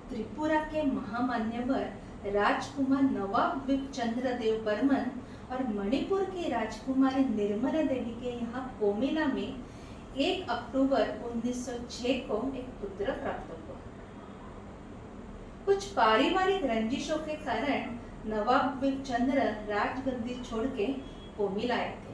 त्रिपुरा के महामान्यवर राजकुमार नवाब चंद्र देव बर्मन और मणिपुर की राजकुमारी निर्मला देवी के यहाँ कोमिला में 1 अक्टूबर 1906 को एक पुत्र प्राप्त हुआ। कुछ पारिवारिक रंजिशों के कारण नवाब चंद्र राजगद्दी छोड़ के कोमिला आए थे।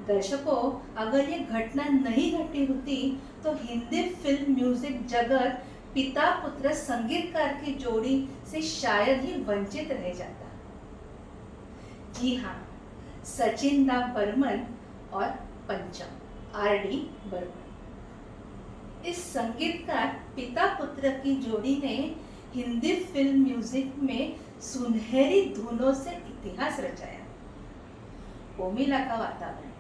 दर्शकों, अगर ये घटना नहीं घटी होती तो हिंदी फिल्म म्यूजिक जगत पिता पुत्र संगीतकार की जोड़ी से शायद ही वंचित रह जाता। जी हाँ, सचिन दा बर्मन और पंचम आर.डी. बर्मन। इस संगीतकार पिता पुत्र की जोड़ी ने हिंदी फिल्म म्यूजिक में सुनहरी धुनों से इतिहास रचाया। कोमिला का वातावरण,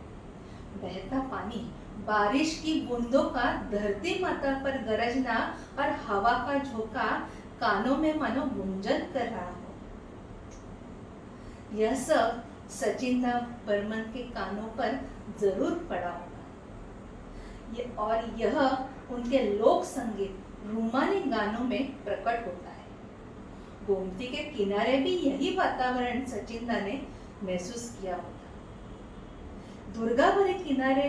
बहता पानी, बारिश की बूंदों का धरती माता पर गरजना और हवा का झोंका कानों में मानो गुंजन कर रहा हो। यह सब सचिन दा बर्मन के कानों पर जरूर पड़ा होगा और यह उनके लोक संगीत रूमानी गानों में प्रकट होता है। गोमती के किनारे भी यही वातावरण सचिन दा ने महसूस किया होगा। दुर्गावरी किनारे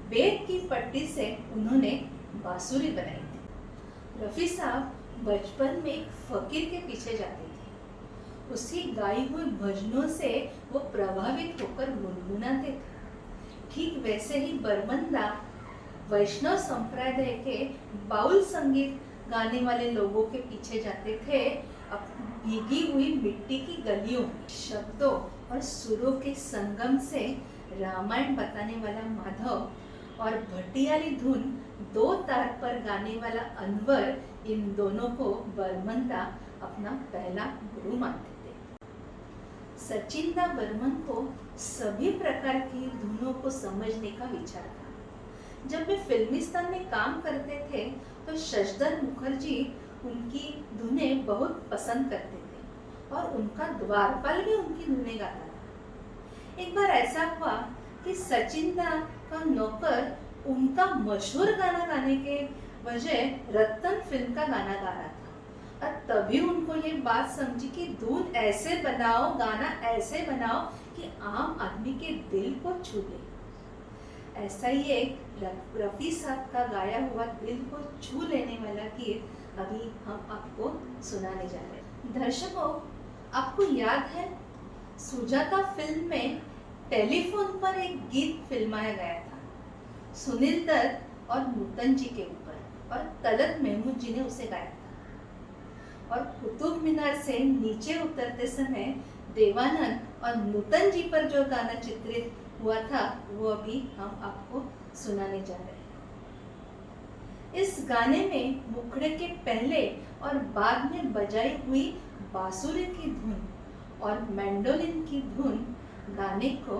बेत की पट्टी से उन्होंने बांसुरी बनाई थी। रफी साहब बचपन में एक फकीर के पीछे जाते थे। उसकी गाई हुई भजनों से वो प्रभावित होकर गुनगुनाते थे। ठीक वैसे ही बर्मन दा वैष्णव संप्रदाय के बाउल संगीत गाने वाले लोगों के पीछे जाते थे। भीगी हुई मिट्टी की गलियों, शब्दों और सुरों के संगम से रामायण बताने वाला माधव और भटियाली धुन 2 तार पर गाने वाला अनवर, इन दोनों को बर्मन दा अपना पहला गुरु मानते थे। सचिन दा बर्मन को सभी प्रकार की धुनों को समझने का विचार था। जब वे फिल्मिस्तान में काम करते थे तो शशधर मुखर्जी उनकी धुनें बहुत पसंद करते थे और उनका द्वारपाल भी उनकी धुनें गाता था। एक बार ऐसा हुआ कि सचिन दा का नौकर उनका मशहूर गाना गाने के वजह रतन फिल्म का गाना गा रहा था और तभी उनको ये बात समझी कि धुन ऐसे बनाओ, गाना ऐसे बनाओ कि आम आदमी के दिल को छू ले। ऐसा ही एक रफी साहब का गाया हुआ दिल को छू लेने वाला गीत अभी हम आपको सुनाने जा रहे हैं। दर्शकों, आपको याद है सुजाता फिल्म में टेलीफोन पर एक गीत फिल्माया गया था। सुनील दत्त और नूतन जी के ऊपर और तलत महमूद जी ने उसे गाया था। और कुतुब मीनार से नीचे उतरते समय देवानंद और नूतन जी पर जो गाना चित्रित हुआ था वो अभी हम आपको सुनाने जा रहे हैं। इस गाने में मुखड़े के पहले और बाद में बजाई हुई बांसुरी की धुन और मैंडोलिन की धुन गाने को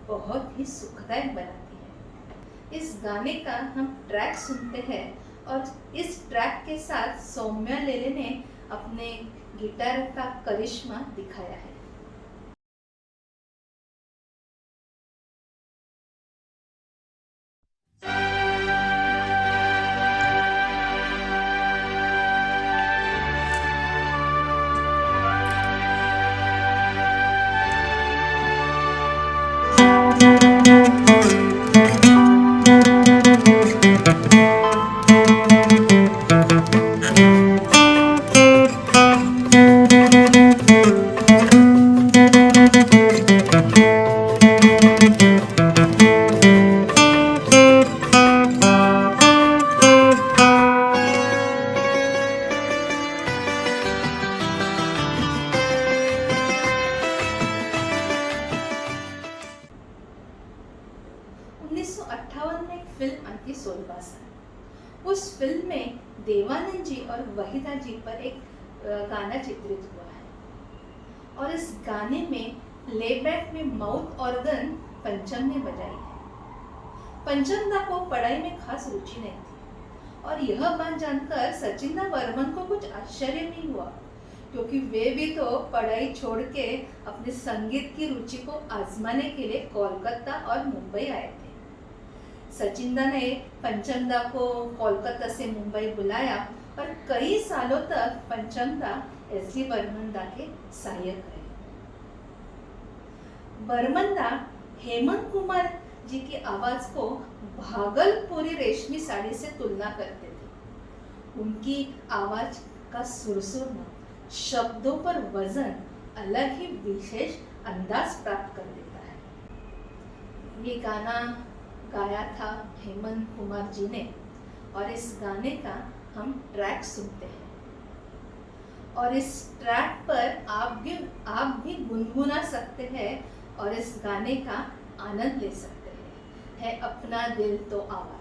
बहुत ही सुखदायक बनाती है। इस गाने का हम ट्रैक सुनते हैं और इस ट्रैक के साथ सौम्या लेले ने अपने गिटार का करिश्मा दिखाया है। में एक फिल्म आई थी सोलबासा। उस फिल्म में देवानंद जी और वहीदा जी पर एक गाना चित्रित हुआ है और इस गाने में प्लेबैक में माउथ ऑर्गन पंचम ने बजाई है। पंचम दा को पढ़ाई में खास रुचि नहीं थी और यह बात जानकर सचिन दा बर्मन को कुछ आश्चर्य नहीं हुआ, क्योंकि वे भी तो पढ़ाई छोड़ के अपने संगीत की रुचि को आजमाने के लिए कोलकाता और मुंबई आए थे। सचिन दा ने पंचम दा को कोलकाता से मुंबई बुलाया और कई सालों तक पंचमदा एसडी बर्मनदा के सहायक रहे। बर्मनदा हेमंत कुमार जी की आवाज को भागलपुरी रेशमी साड़ी से तुलना करते थे। उनकी आवाज का सुरसुरना, शब्दों पर वजन अलग ही विशेष अंदाज प्राप्त कर देता है। ये गाना गाया था हेमंत कुमार जी ने और इस गाने का हम ट्रैक सुनते हैं और इस ट्रैक पर आप भी गुनगुना सकते हैं और इस गाने का आनंद ले सकते हैं। है अपना दिल तो आवारा।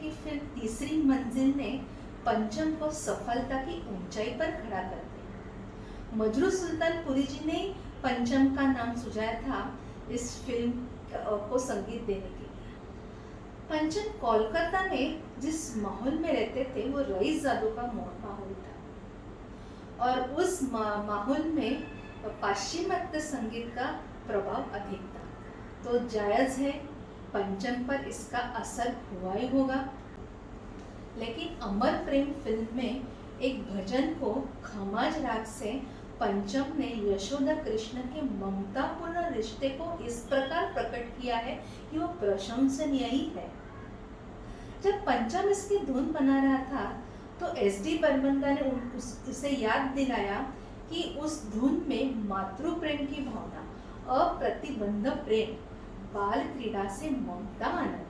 की फिल्म तीसरी मंजिल ने पंचम को सफलता की ऊंचाई पर खड़ा कर दिया। मजरू सुल्तानपुरी जी ने पंचम का नाम सुझाया था इस फिल्म को संगीत देने के लिए। पंचम कोलकाता में जिस माहौल में रहते थे वो रईस जादू का माहौल था और उस माहौल में पाश्चिमात्य संगीत का प्रभाव अधिक था, तो जायज है पंचम पर इसका असर हुआ ही होगा। लेकिन अमर प्रेम फिल्म में एक भजन को खमाज राग से पंचम ने यशोदा कृष्ण के ममतापूर्ण रिश्ते को इस प्रकार प्रकट किया है कि वो प्रशंसनीय ही है। जब पंचम इसकी धुन बना रहा था तो एसडी बर्मनदा ने उसे याद दिलाया कि उस धुन में मातृ प्रेम की भावना, अप्रतिबंध प्रेम, बाल क्रीड़ा से ममता, आनंद,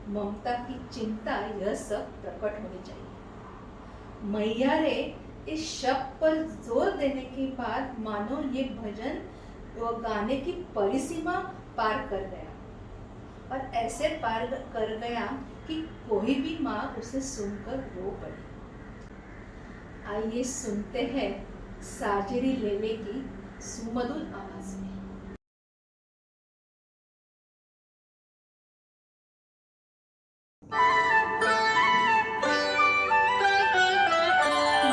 ममता की चिंता, यह सब प्रकट होनी चाहिए। मैया रे इस शब्द पर जोर देने के बाद मानो ये भजन वो गाने की परिसीमा पार कर गया और ऐसे पार कर गया कि कोई भी माँ उसे सुनकर रो पड़ी। आइए सुनते हैं साजिरी लेले की सुमधुर आवाज में।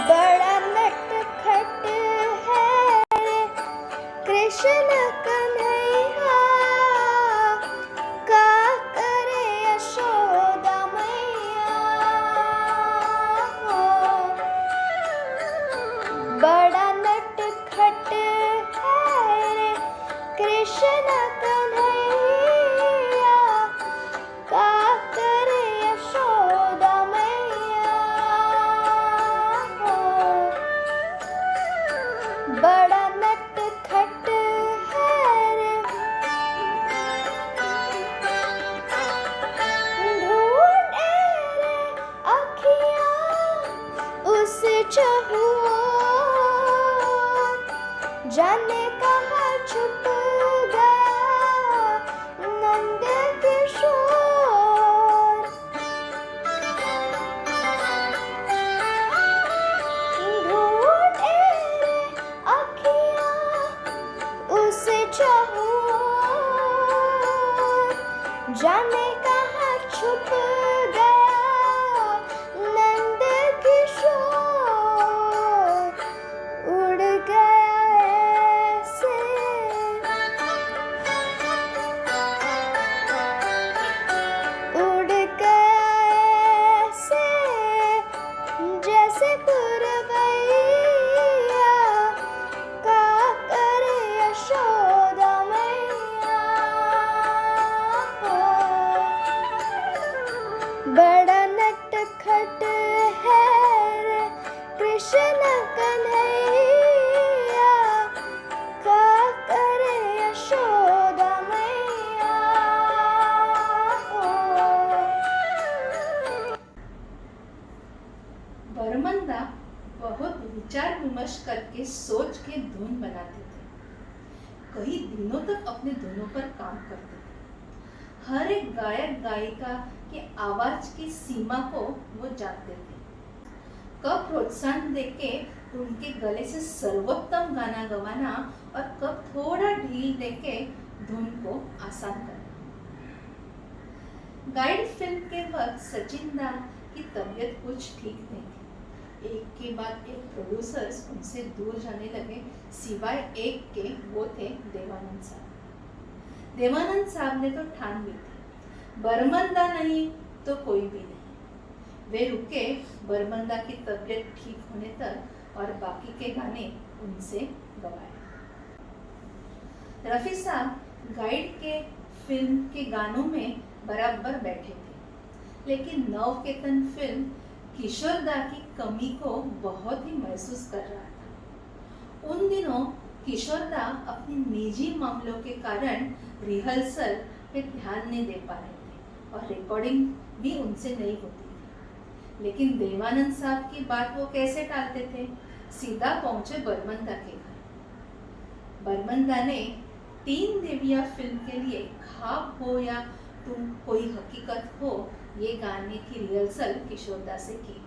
बड़ा नटखट है कृष्ण कन्हैया, का करे यशोदा मैया। बड़ा नटखट है कृष्ण कन्हैया, का करे यशोदा मैया। बड़ा नटखट है रे, ढूंढे रे अखियाँ उस चहुओर, जाने कहाँ छुप गया नंद किशोर। ढूंढे रे अखियाँ उस चहुओर, जाने कहाँ छुप गया नंद किशोर। उड़ गया ऐसे, उड़ गया ऐसे जैसे पुरवैया, का करे यशोदा मैया। बड़ा नटखट है रे कृष्ण कन्हैया, का करे यशोदा मैया। बरमंदा बहुत विचार विमर्श करके सोच के धुन बनाते थे। कई दिनों तक अपने धुनों पर काम करते थे। हर एक गायक गायिका के आवाज की सीमा को वो जानते थे। कब प्रोत्साहन देके उनके गले से सर्वोत्तम गाना गवाना और कब थोड़ा ढील देके धुन को आसान करना। गाइड फिल्म के वक्त सचिन दा की तबीयत कुछ ठीक नहीं थी। एक के बाद एक प्रोड्यूसर्स उनसे दूर जाने लगे, सिवाय एक के, वो थे देवानंद साहब। देवानंद साहब ने तो ठान ली थी, बरमंदा नहीं तो कोई भी नहीं। वे रुके बरमंदा की तबीयत ठीक होने तक और बाकी के गाने उनसे गवाए। रफी साहब गाइड के फिल्म के गानों में बराबर बैठे थे, लेकिन नवकेतन फिल्म किशोरदा की कमी को बहुत ही महसूस कर रहा था। उन दिनों किशोरदा अपने निजी मामलों के कारण रिहर्सल पे ध्यान नहीं दे पा रहे थे और रिकॉर्डिंग भी उनसे नहीं होती थी। लेकिन देवानंद साहब की बात वो कैसे टालते थे, सीधा पहुंचे बरमंदा के घर। बरमंदा ने 3 देवियां फिल्म के लिए ख्वाब हो या तुम कोई हकीकत हो ये गाने की रिहर्सल किशोरदा से की।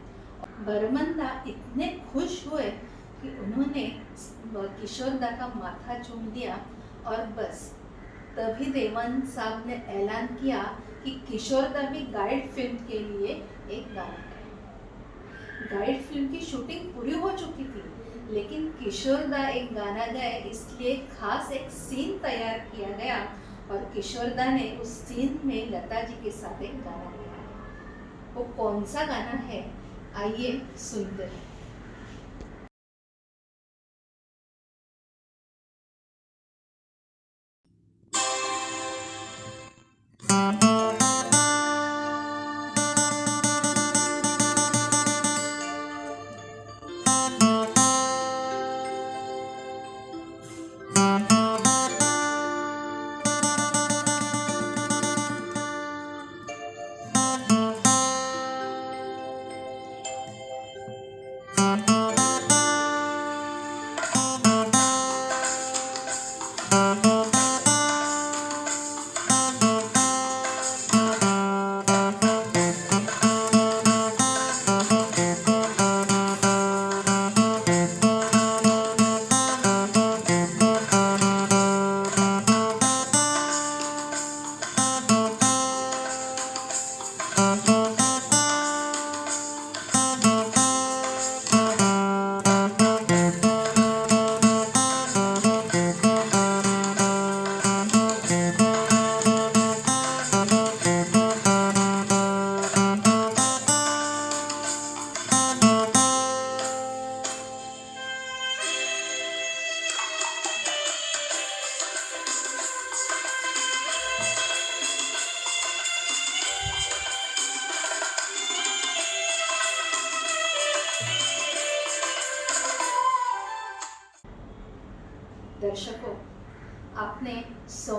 बरमंदा इतने खुश हुए कि उन्होंने किशोरदा का माथा चूम दिया और बस तभी देवानंद साहब ने ऐलान किया कि किशोरदा भी गाइड फिल्म के लिए एक गाना गाए। गाइड फिल्म की शूटिंग पूरी हो चुकी थी, लेकिन किशोरदा एक गाना गाए इसलिए खास एक सीन तैयार किया गया और किशोरदा ने उस सीन में लता जी के साथ एक गाना गाया। वो कौन सा गाना है, आइए सुनते हैं।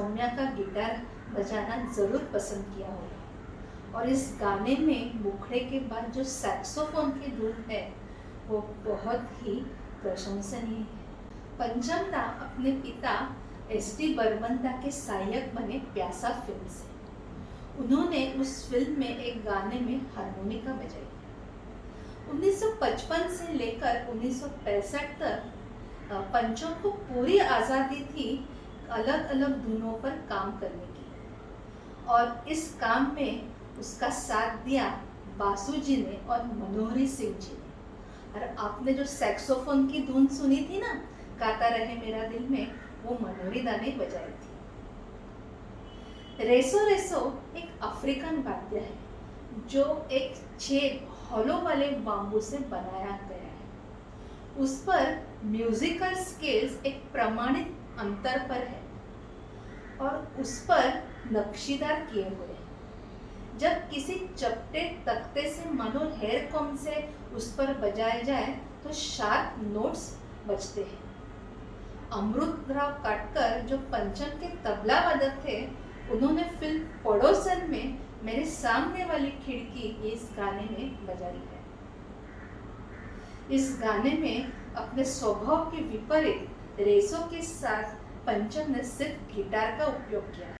सौम्या का गिटार बजाना जरूर पसंद किया होगा। और इस गाने में मुखड़े के बाद जो सैक्सोफोन की धुन है वो बहुत ही प्रशंसनीय है। पंचम दा अपने पिता एस.डी. बर्मन दा के सहायक बने प्यासा फिल्म से। उन्होंने उस फिल्म में एक गाने में हारमोनिका बजाई। 1955 से लेकर 1965 तक पंचम को पूरी आज़ादी थी अलग अलग धुनों पर काम करने की, और इस काम में उसका साथ दिया बासु जी ने और मनोहरी सिंह जी ने। और आपने जो सैक्सोफोन की धुन सुनी थी ना, गाता रहे मेरा दिल में, वो मनोहरी दा ने बजाई थी। रेसो रेसो एक अफ्रीकन वाद्य है जो एक छेद हॉलो वाले बांबू से बनाया गया है। उस पर म्यूजिकल स्केल्स एक प्रमाणित अंतर पर है और उस पर नक्शीदार किए हुए हैं। जब किसी चपटे तख्ते से मानो हेयर कॉम से उस पर बजाया जाए तो शार्प नोट्स बजते हैं। अमृतराव काटकर जो पंचम के तबला वादक थे, उन्होंने फिल्म पड़ोसन में मेरे सामने वाली खिड़की इस गाने में बजाई है। इस गाने में अपने स्वभाव के विपरीत रेसो के साथ पंचम ने सिर्फ गिटार का उपयोग किया है।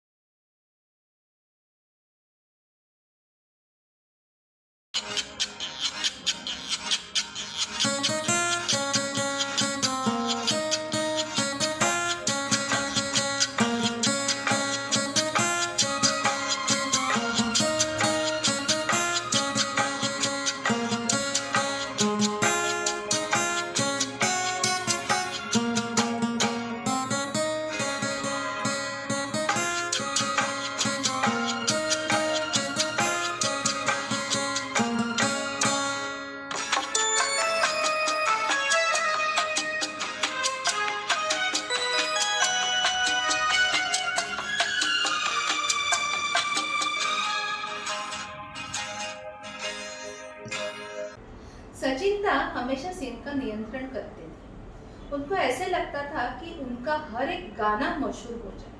सचिन दा हमेशा सीन का नियंत्रण करते थे। उनको ऐसे लगता था कि उनका हर एक गाना मशहूर हो जाए।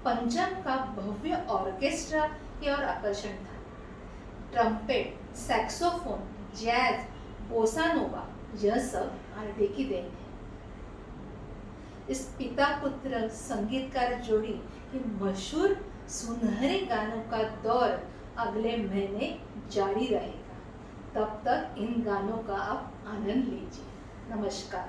पंचम का भव्य ऑर्केस्ट्रा की ओर आकर्षण था। ट्रम्पेट, सैक्सोफोन, जैज, बोसा नोवा, यह सब आरडी की देन है। इस पिता पुत्र संगीतकार जोड़ी की मशहूर सुनहरे गानों का दौर अगले महीने जारी रहेगा। तब तक इन गानों का आप आनंद लीजिए। नमस्कार।